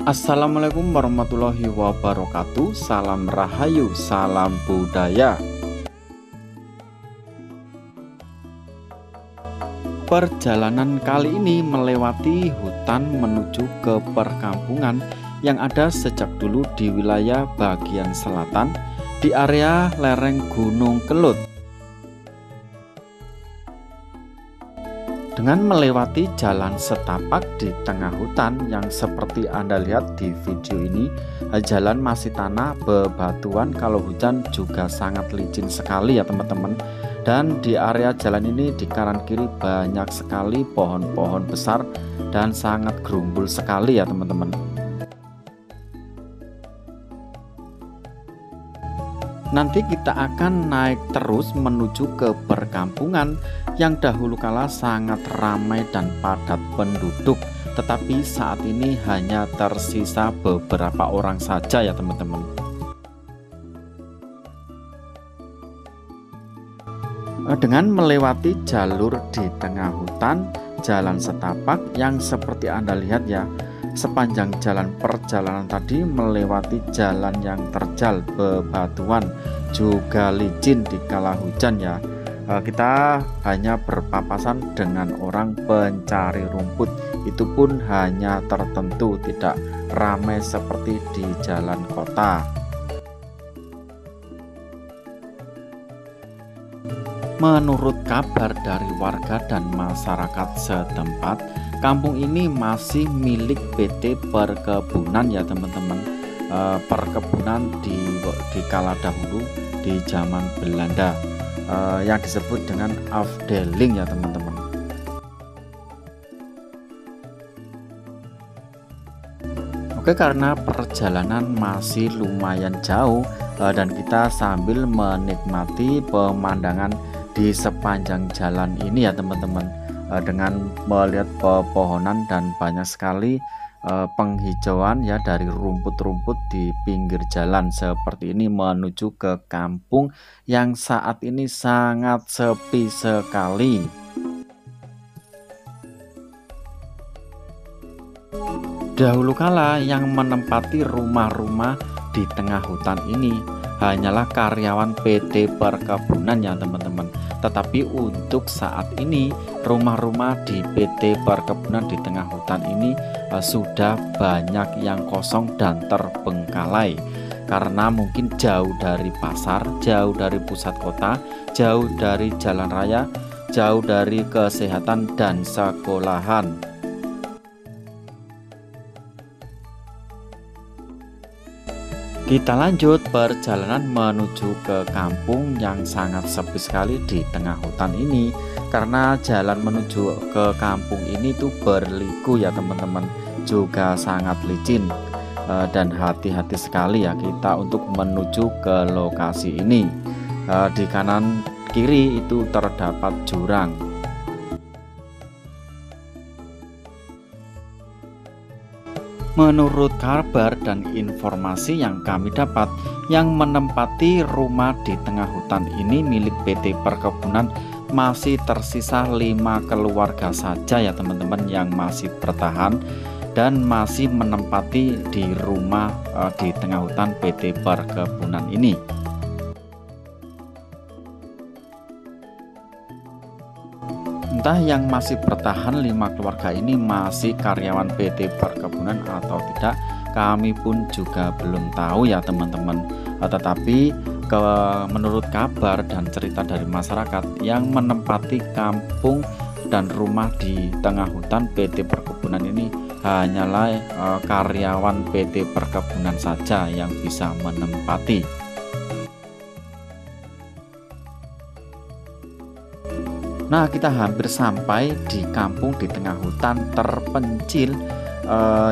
Assalamualaikum warahmatullahi wabarakatuh. Salam rahayu, salam budaya. Perjalanan kali ini melewati hutan menuju ke perkampungan yang ada sejak dulu di wilayah bagian selatan di area lereng Gunung Kelut. Dengan melewati jalan setapak di tengah hutan yang seperti Anda lihat di video ini, jalan masih tanah bebatuan, kalau hujan juga sangat licin sekali ya teman-teman. Dan di area jalan ini di kanan kiri banyak sekali pohon-pohon besar dan sangat gerumbul sekali ya teman-teman. Nanti kita akan naik terus menuju ke perkampungan yang dahulu kala sangat ramai dan padat penduduk, tetapi saat ini hanya tersisa beberapa orang saja ya teman-teman. Dengan melewati jalur di tengah hutan, jalan setapak yang seperti Anda lihat ya, sepanjang jalan perjalanan tadi melewati jalan yang terjal bebatuan juga licin di kala hujan ya. Kita hanya berpapasan dengan orang pencari rumput, itu pun hanya tertentu, tidak ramai seperti di jalan kota. Menurut kabar dari warga dan masyarakat setempat, kampung ini masih milik PT Perkebunan ya teman-teman. Perkebunan di kala dahulu di zaman Belanda, yang disebut dengan afdeling ya teman-teman. Oke, karena perjalanan masih lumayan jauh dan kita sambil menikmati pemandangan di sepanjang jalan ini ya teman-teman, dengan melihat pepohonan dan banyak sekali penghijauan ya dari rumput-rumput di pinggir jalan seperti ini menuju ke kampung yang saat ini sangat sepi sekali. Dahulu kala yang menempati rumah-rumah di tengah hutan ini hanyalah karyawan PT Perkebunan ya teman-teman. Tetapi untuk saat ini rumah-rumah di PT Perkebunan di tengah hutan ini sudah banyak yang kosong dan terbengkalai, karena mungkin jauh dari pasar, jauh dari pusat kota, jauh dari jalan raya, jauh dari kesehatan dan sekolahan. Kita lanjut perjalanan menuju ke kampung yang sangat sepi sekali di tengah hutan ini, karena jalan menuju ke kampung ini tuh berliku ya teman-teman, juga sangat licin, dan hati-hati sekali ya kita untuk menuju ke lokasi ini. Di kanan kiri itu terdapat jurang. Menurut kabar dan informasi yang kami dapat, yang menempati rumah di tengah hutan ini milik PT Perkebunan masih tersisa 5 keluarga saja ya teman-teman yang masih bertahan dan masih menempati di rumah di tengah hutan PT Perkebunan ini. Entah yang masih bertahan 5 keluarga ini masih karyawan PT Perkebunan atau tidak, kami pun juga belum tahu ya teman-teman. Tetapi menurut kabar dan cerita dari masyarakat, yang menempati kampung dan rumah di tengah hutan PT Perkebunan ini hanyalah karyawan PT Perkebunan saja yang bisa menempati. Nah, kita hampir sampai di kampung di tengah hutan terpencil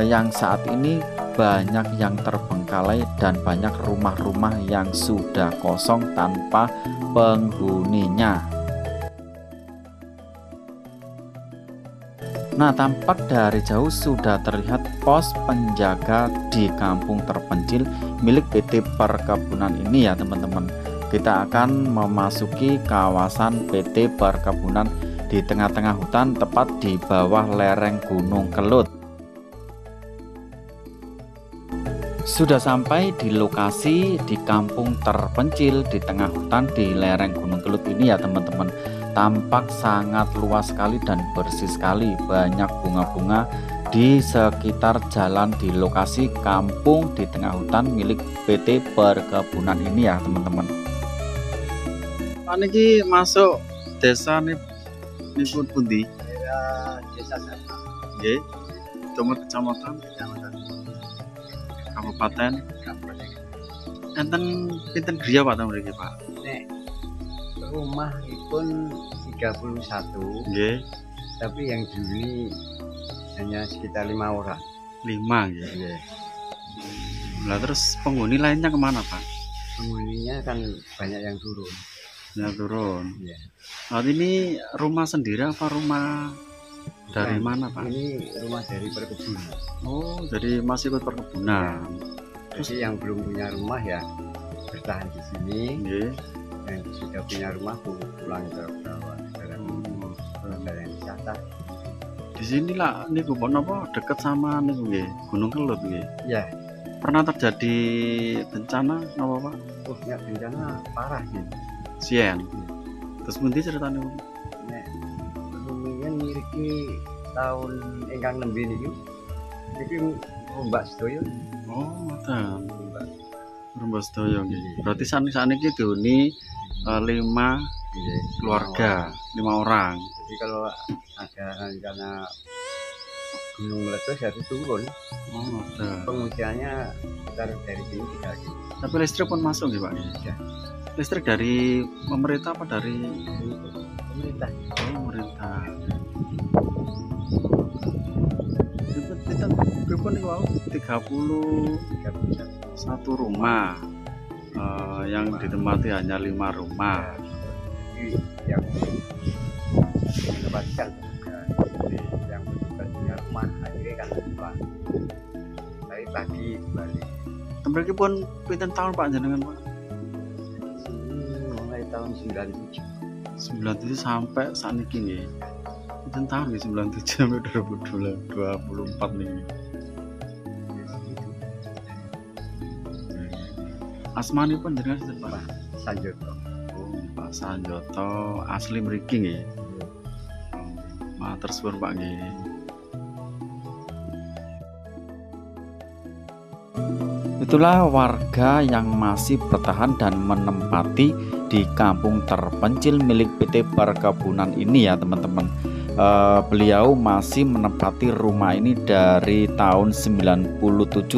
yang saat ini banyak yang terbengkalai dan banyak rumah-rumah yang sudah kosong tanpa penghuninya. Nah, tampak dari jauh sudah terlihat pos penjaga di kampung terpencil milik PT Perkebunan ini ya teman-teman. Kita akan memasuki kawasan PT Perkebunan di tengah-tengah hutan, tepat di bawah lereng Gunung Kelut. Sudah sampai di lokasi di kampung terpencil di tengah hutan di lereng Gunung Kelut ini ya teman-teman. Tampak sangat luas sekali dan bersih sekali, banyak bunga-bunga di sekitar jalan di lokasi kampung di tengah hutan milik PT Perkebunan ini ya teman-teman. Niki masuk desa nih pun pundi? Desa Sama. Nggih. Kecamatan Kabupaten. Enten pinten griya Pak ta mriki Pak? Nek rumah pun 31. Nggih. Tapi yang dihuni hanya sekitar 5 orang. 5 nggih. Nggih. Lah terus penghuni lainnya kemana Pak? Penghuninya kan banyak yang turun. Ya turun. Iya. Nah, ini rumah sendiri apa rumah dari mana Pak? Ini rumah dari perkebunan. Oh, jadi masih ikut perkebunan. Jadi yang belum punya rumah ya bertahan di sini. Nggih. Yang sudah punya rumah pulang ke bawah jalan wisata. Di sini lah niku apa dekat sama niku nggih, Gunung Kelut nggih. Ya. Pernah terjadi bencana apa Pak? Oh, ya bencana parah sih. Sien. Terus pundi ceritane? Nek rumiyin ngriki tahun ingkang nembe niki. Niki rombak sedaya. Oh, ngoten. Rombak sedaya nggih. Berarti saniki dihuni 5 keluarga, 5 orang. Jadi kalau ada karena gunung meletus harus turun. Oh, ngoten. Pengungsiannya sekitar dari sini 3 km. Tapi listrik pun masuk nggih Pak? Ya. Listrik dari pemerintah apa dari Pemerintah? Oh, pemerintah. Itu nih wow 31 rumah yang ditempati hanya 5 rumah. Jadi yang mendapatkan yang punya rumah akhirnya kan pulang. Tapi pagi balik. Tembriki pun pinten tahun Pak jenengan Pak? Mulai tahun 97 sampai saat ini nggih. Pinten tahun nggih 97 sampai 2024 nih. Asmanipun jenengan sinten Pak? Sanjoto. Oh, Pak Sanjoto asli mriki nggih. Matur suwun Pak nggih. Itulah warga yang masih bertahan dan menempati di kampung terpencil milik PT Perkebunan ini ya teman-teman. Beliau masih menempati rumah ini dari tahun 97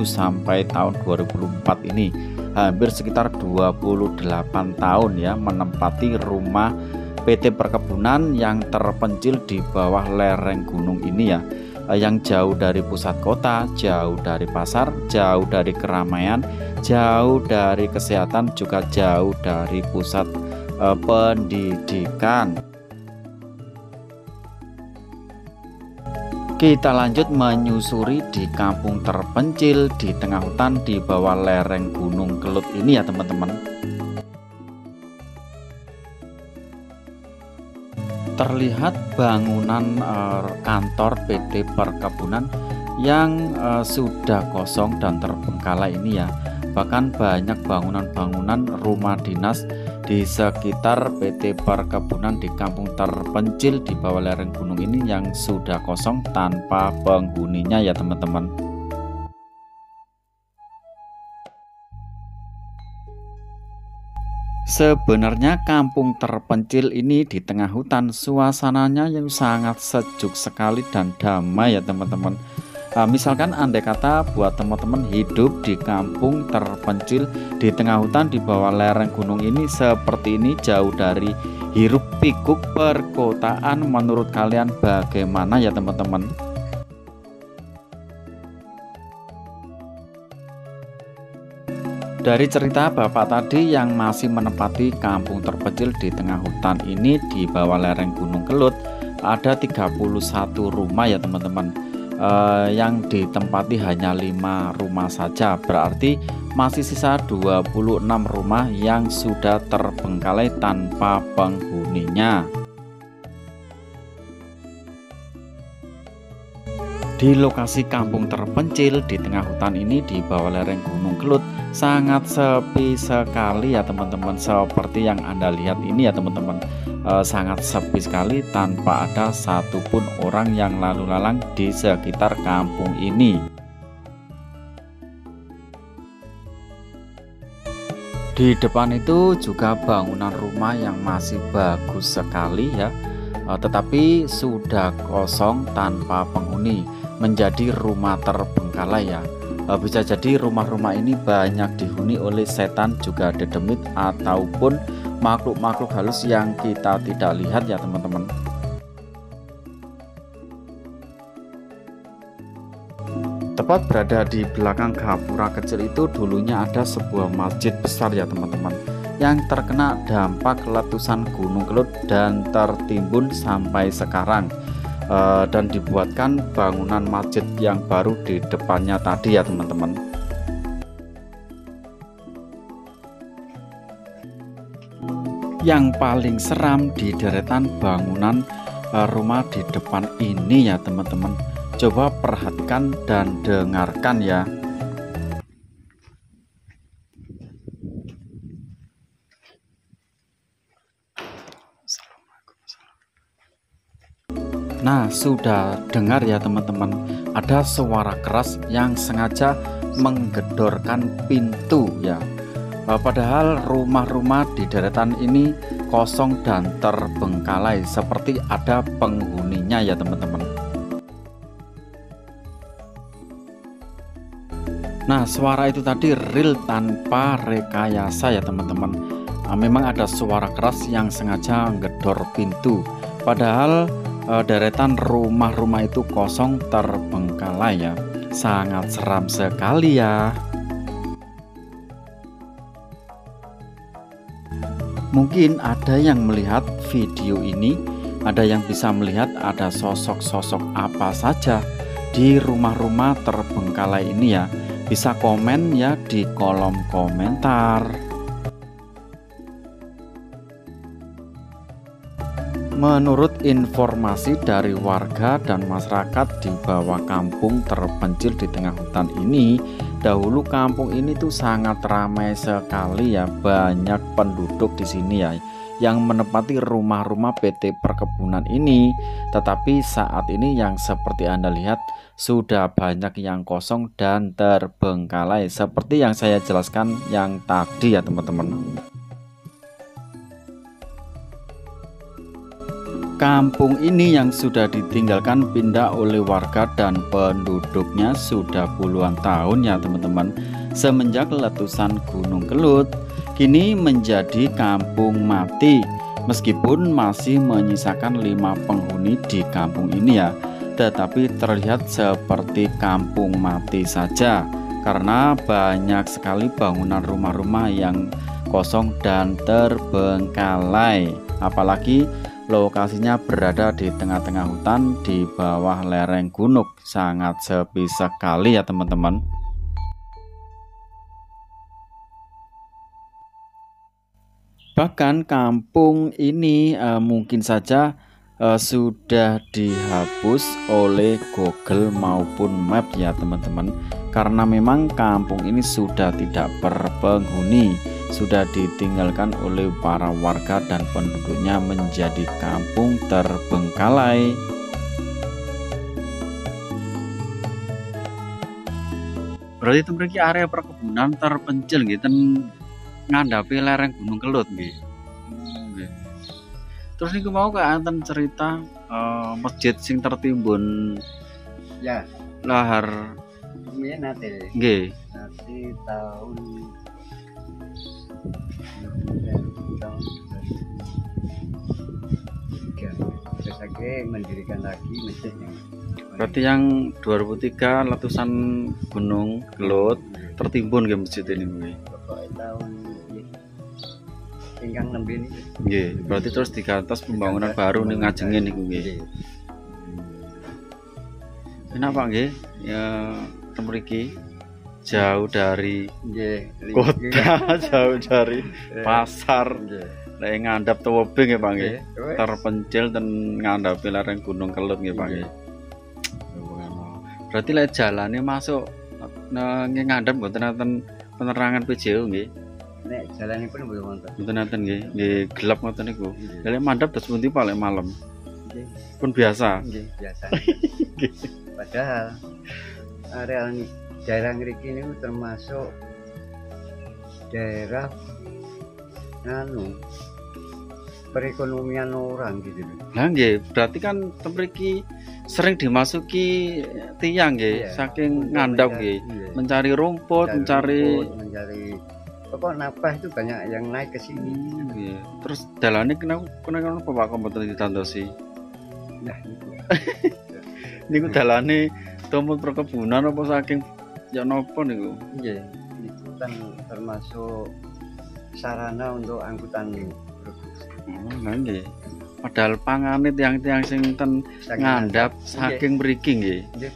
sampai tahun 2004 ini. Hampir sekitar 28 tahun ya menempati rumah PT Perkebunan yang terpencil di bawah lereng gunung ini ya. Yang jauh dari pusat kota, jauh dari pasar, jauh dari keramaian, jauh dari kesehatan, juga jauh dari pusat pendidikan. Kita lanjut menyusuri di kampung terpencil di tengah hutan di bawah lereng Gunung Kelut ini ya teman-teman. Terlihat bangunan kantor PT Perkebunan yang sudah kosong dan terbengkalai ini ya. Bahkan banyak bangunan-bangunan rumah dinas di sekitar PT Perkebunan di kampung terpencil di bawah lereng gunung ini yang sudah kosong tanpa penghuninya ya teman-teman. Sebenarnya kampung terpencil ini di tengah hutan, suasananya yang sangat sejuk sekali dan damai ya teman-teman. Misalkan andai kata buat teman-teman hidup di kampung terpencil di tengah hutan di bawah lereng gunung ini seperti ini, jauh dari hiruk pikuk perkotaan, menurut kalian bagaimana ya teman-teman? Dari cerita Bapak tadi yang masih menempati kampung terpencil di tengah hutan ini di bawah lereng Gunung Kelut, ada 31 rumah ya teman-teman. Yang ditempati hanya 5 rumah saja, berarti masih sisa 26 rumah yang sudah terbengkalai tanpa penghuninya. Di lokasi kampung terpencil di tengah hutan ini di bawah lereng Gunung Kelut sangat sepi sekali ya teman-teman. Seperti yang Anda lihat ini ya teman-teman, sangat sepi sekali tanpa ada satupun orang yang lalu lalang di sekitar kampung ini. Di depan itu juga bangunan rumah yang masih bagus sekali ya, tetapi sudah kosong tanpa penghuni, menjadi rumah terbengkalai ya. Bisa jadi rumah-rumah ini banyak dihuni oleh setan, juga dedemit ataupun makhluk-makhluk halus yang kita tidak lihat ya teman-teman. Tepat berada di belakang gapura kecil itu dulunya ada sebuah masjid besar ya teman-teman, yang terkena dampak letusan Gunung Kelut dan tertimbun sampai sekarang, dan dibuatkan bangunan masjid yang baru di depannya tadi ya teman-teman. Yang paling seram di deretan bangunan rumah di depan ini ya teman-teman, coba perhatikan dan dengarkan ya. Nah, sudah dengar ya teman-teman, ada suara keras yang sengaja menggedorkan pintu ya. Padahal rumah-rumah di deretan ini kosong dan terbengkalai, seperti ada penghuninya ya teman-teman. Nah, suara itu tadi real tanpa rekayasa ya teman-teman. Memang ada suara keras yang sengaja menggedor pintu, padahal deretan rumah-rumah itu kosong terbengkalai ya. Sangat seram sekali ya. Mungkin ada yang melihat video ini, ada yang bisa melihat ada sosok-sosok apa saja di rumah-rumah terbengkalai ini ya. Bisa komen ya di kolom komentar. Menurut informasi dari warga dan masyarakat di bawah kampung terpencil di tengah hutan ini, dahulu kampung ini tuh sangat ramai sekali ya, banyak penduduk di sini ya yang menempati rumah-rumah PT Perkebunan ini. Tetapi saat ini yang seperti Anda lihat sudah banyak yang kosong dan terbengkalai, seperti yang saya jelaskan yang tadi ya teman-teman. Kampung ini yang sudah ditinggalkan pindah oleh warga dan penduduknya sudah puluhan tahun ya teman-teman. Semenjak letusan Gunung Kelut, kini menjadi kampung mati. Meskipun masih menyisakan 5 penghuni di kampung ini ya, tetapi terlihat seperti kampung mati saja, karena banyak sekali bangunan rumah-rumah yang kosong dan terbengkalai. Apalagi lokasinya berada di tengah-tengah hutan di bawah lereng gunung, sangat sepi sekali ya teman-teman. Bahkan kampung ini mungkin saja sudah dihapus oleh Google maupun Map ya teman-teman, karena memang kampung ini sudah tidak berpenghuni, sudah ditinggalkan oleh para warga dan penduduknya menjadi kampung terbengkalai. Berarti itu memiliki area perkebunan terpencil gitu, ngadapi lereng Gunung Kelut gitu. Terus niku mau enten cerita masjid sing tertimbun Ya, lahar ini nanti tahun terus lagi mendirikan lagi masjidnya. Berarti yang 2003 letusan Gunung Kelut tertimbun ke masjid ini. Tahun tinggang 6 ini. Nggih, berarti terus digantos pembangunan baru nih ngajengin niku nggih. Kenapa nggih? Ya temriki jauh dari kota, jauh dari pasar. Lek ngandhap Tewebing nggih Pak nggih. Terpencil dan ngandhapi lereng Gunung Kelut nggih Pak nggih. Berarti lek jalane masuk ngadep mboten nonton penerangan PJU nggih. Nek jalanipun mboten wonten. Mboten nonton nggih. Nggih gelap ngoten niku. Nggih. Lek mandhap terus pundi Pak lek malam? Nggih. Pun biasa. Nggih, biasa. Padahal area daerah ngriki niku termasuk daerah perekonomian orang gitu loh. Lah nggih, berarti kan mriki sering dimasuki tiang nggih, Iya, saking untuk ngandap mencari- nggih. iya, Mencari rumput, mencari mencari pokok nafkah itu banyak yang naik ke sini. nggih. Terus dalane kenapa Pak kok mboten ditandosi? Nah, itu. Niku dalane tumut perkebunan apa saking ya napa niku? Iya, itu kan termasuk sarana untuk angkutan produksi. Oh, lah nggih. Padahal pangane tiang-tiang sing ten ngandap saking mriki nggih. Nggih.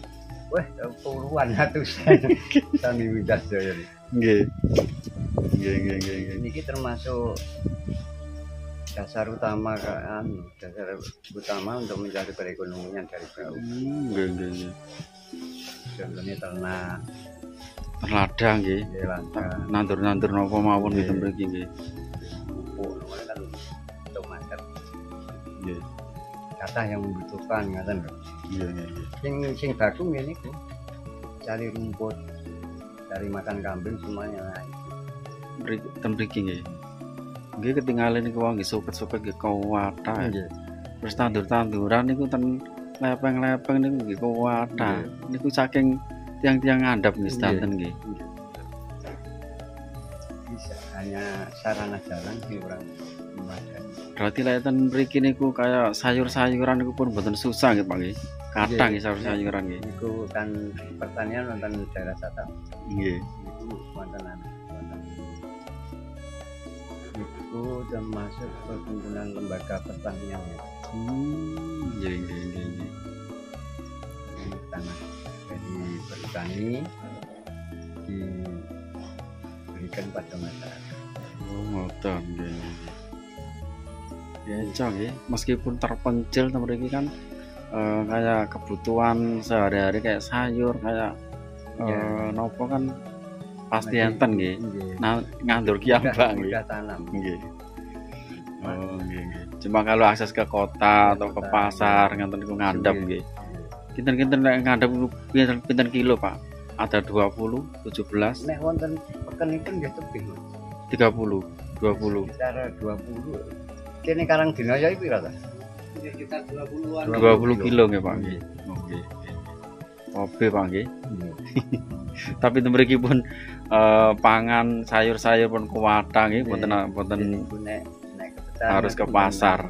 Wah, puluhan ratusan sami Widas Jaya. Nggih. Nggih. Ini termasuk dasar utama untuk mencari perekonomian dari bawah. Nggih. Contohnya ternak, Ladang nggih. ladang, Nandur-nandur napa mawon Nggih. gitu mriki nggih. pupuk, namanya kan untuk market. Nggih. Kata yang membutuhkan, ngaten lho. Nggih. Sing baku ngene iku. Cari rumput, cari makan kambing semuanya. Nah, Mriki nggih. Nggih ketinggalan niku wong nggih suket-suket nggih kuwatha. Nggih. Terus tandur-tanduran niku ten lepeng-lepeng niku nggih kuwatha. Nggih. Niku saking tiang-tiang ngandap nggih Nggih. sedanten nggih. Bisa hanya sarana jalan sih kurang memadai. Berarti lek ten mriki niku kaya sayur-sayuran niku pun mboten susah nggih Pak nggih. Kadang nggih sayur-sayuran nggih. Itu kan pertanian wonten daerah Sata. Nggih. Itu wonten wonten. Itu termasuk perhimpunan lembaga pertanian ya. Nggih. Ini tanah dari bertani diberikan pada masyarakat. Oh, ngoten nggih. Ya, nggih. Meskipun terpencil ten mriki kan kayak kebutuhan sehari-hari kayak sayur kayak Ya. nopo kan pasti Masih- enten nggih. Nggih. Nah, ngandur kiambak nggih. Mudah tanam. Nggih. Oh, nggih. Cuma kalau akses ke kota atau ke pasar ngenten niku ngandap nggih. Kinten-kinten nek ngandap niku pinten kilo, Pak? Ada 20, 17, Nek wonten pekenipun nggih tebih. Mas. 30, 20. Sekitar 20. Kene Karang Dinaya iki pira ta? Sekitar 20-an. 20 kilo nggih, Pak nggih. Oh, nggih. Oke, Pak nggih. Tapi itu mriki pun pangan sayur-sayur pun kuwatha nggih, mboten Nek kebetulan harus ke pasar.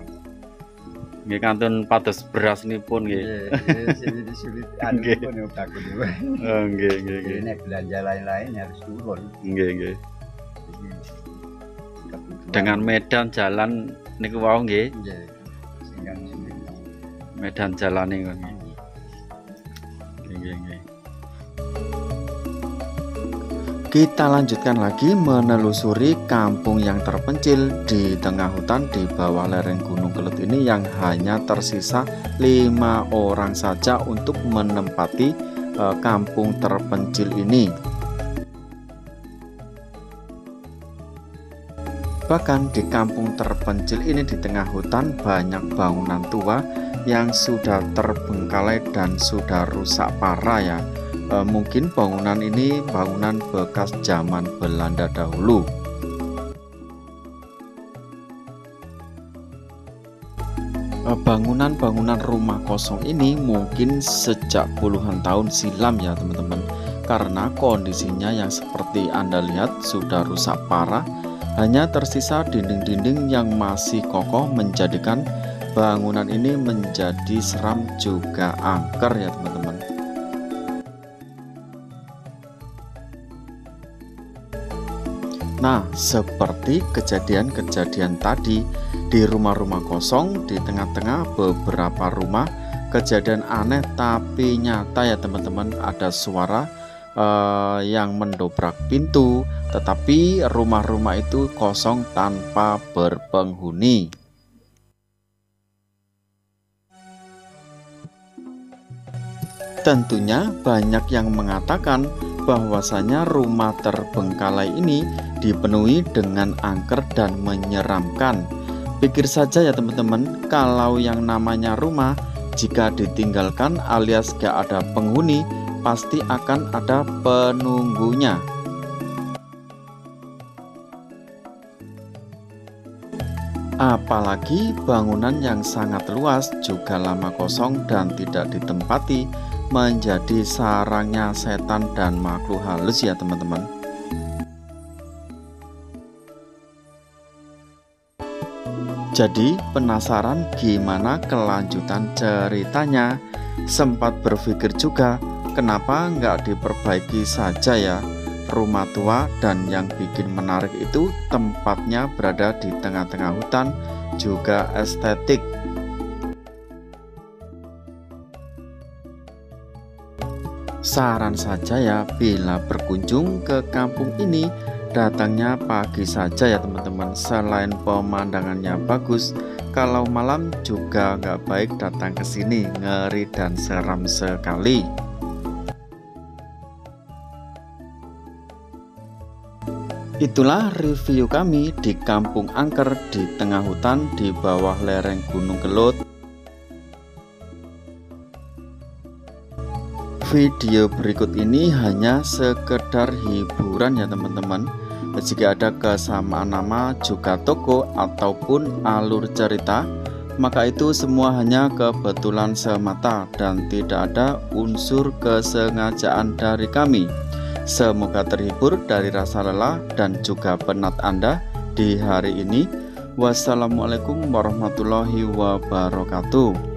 Nggih kantun pados beras nipun nggih. Nggih, sulit Nggih. pun yo bagus. Oh, nggih. Jadi nek belanja lain-lain harus turun. Nggih. Jadi, kebutuhan- Dengan medan jalan niku wau nggih, Nggih. Sehingga sulit. medan jalane nggih. Nggih. Kita lanjutkan lagi menelusuri kampung yang terpencil di tengah hutan di bawah lereng Gunung Kelut ini yang hanya tersisa 5 orang saja untuk menempati kampung terpencil ini. Bahkan di kampung terpencil ini di tengah hutan banyak bangunan tua yang sudah terbengkalai dan sudah rusak parah ya. Mungkin bangunan ini bangunan bekas zaman Belanda dahulu. Bangunan-bangunan rumah kosong ini mungkin sejak puluhan tahun silam ya teman-teman. Karena kondisinya yang seperti Anda lihat sudah rusak parah. Hanya tersisa dinding-dinding yang masih kokoh menjadikan bangunan ini menjadi seram juga angker ya teman-teman. Nah, seperti kejadian-kejadian tadi di rumah-rumah kosong di tengah-tengah beberapa rumah, kejadian aneh tapi nyata ya teman-teman. Ada suara yang mendobrak pintu, tetapi rumah-rumah itu kosong tanpa berpenghuni. Tentunya banyak yang mengatakan bahwasanya rumah terbengkalai ini dipenuhi dengan angker dan menyeramkan. Pikir saja ya teman-teman, kalau yang namanya rumah jika ditinggalkan alias gak ada penghuni, pasti akan ada penunggunya. Apalagi bangunan yang sangat luas juga lama kosong dan tidak ditempati, menjadi sarangnya setan dan makhluk halus ya teman-teman. Jadi penasaran gimana kelanjutan ceritanya? Sempat berpikir juga, kenapa nggak diperbaiki saja ya rumah tua, dan yang bikin menarik itu tempatnya berada di tengah-tengah hutan, juga estetik. Saran saja ya, bila berkunjung ke kampung ini, datangnya pagi saja ya teman-teman. Selain pemandangannya bagus, kalau malam juga nggak baik datang ke sini, ngeri dan seram sekali. Itulah review kami di Kampung Angker di tengah hutan di bawah lereng Gunung Kelut. Video berikut ini hanya sekedar hiburan ya teman-teman. Jika ada kesamaan nama, juga toko ataupun alur cerita, maka itu semua hanya kebetulan semata dan tidak ada unsur kesengajaan dari kami. Semoga terhibur dari rasa lelah dan juga penat Anda di hari ini. Wassalamualaikum warahmatullahi wabarakatuh.